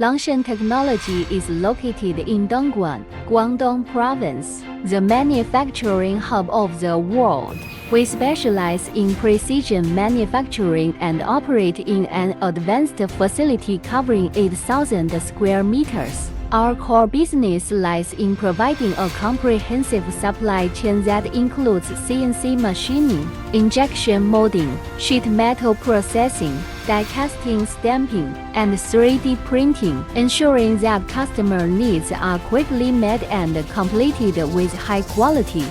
Longshan Technology is located in Dongguan, Guangdong Province, the manufacturing hub of the world. We specialize in precision manufacturing and operate in an advanced facility covering 8,000 square meters. Our core business lies in providing a comprehensive supply chain that includes CNC machining, injection molding, sheet metal processing, die casting, stamping, and 3D printing, ensuring that customer needs are quickly met and completed with high quality.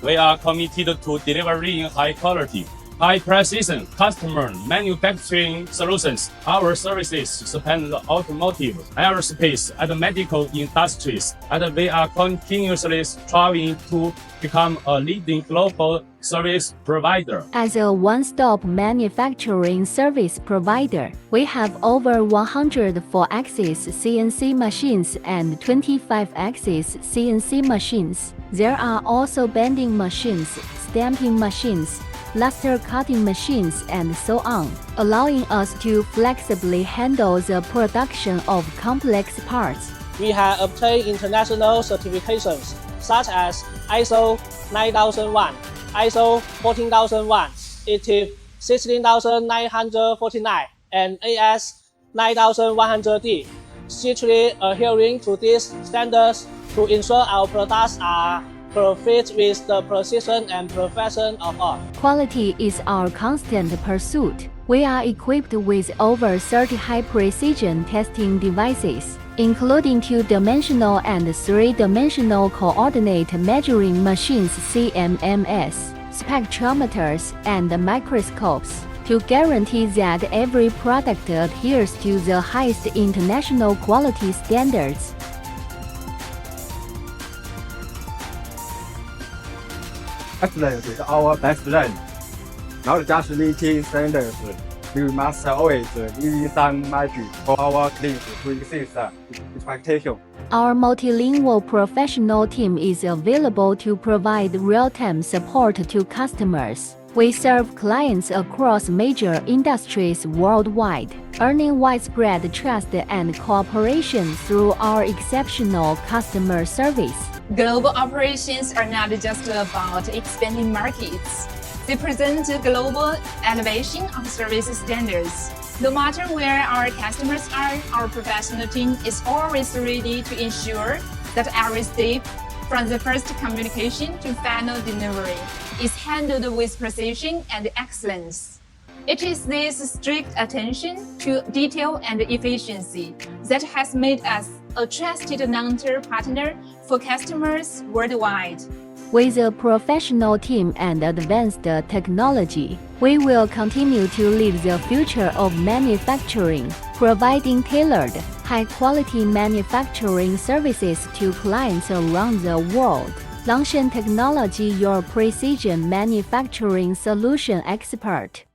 We are committed to delivering high quality, high precision customer manufacturing solutions. Our services span the automotive, aerospace, and medical industries, and we are continuously striving to become a leading global service provider. As a one-stop manufacturing service provider, we have over 100 4-axis CNC machines and 25-axis CNC machines. There are also bending machines, stamping machines, laser cutting machines, and so on, allowing us to flexibly handle the production of complex parts. We have obtained international certifications such as ISO 9001, ISO 14001, ITIF 16949, and AS 9100D, strictly adhering to these standards to ensure our products are perfect with the precision and perfection of all. Quality is our constant pursuit. We are equipped with over 30 high-precision testing devices, including 2-dimensional and 3-dimensional coordinate measuring machines (CMMS), spectrometers, and microscopes, to guarantee that every product adheres to the highest international quality standards. Excellence is our best friend. Not just meeting standards, we must always leave some margin for our clients to exceed expectations. Our multilingual professional team is available to provide real-time support to customers. We serve clients across major industries worldwide, earning widespread trust and cooperation through our exceptional customer service. Global operations are not just about expanding markets. They present global elevation of service standards. No matter where our customers are, our professional team is always ready to ensure that every step, from the first communication to final delivery, is handled with precision and excellence. It is this strict attention to detail and efficiency that has made us a trusted long-term partner for customers worldwide. With a professional team and advanced technology, we will continue to lead the future of manufacturing, providing tailored, high-quality manufacturing services to clients around the world. Longshan Technology, your precision manufacturing solution expert.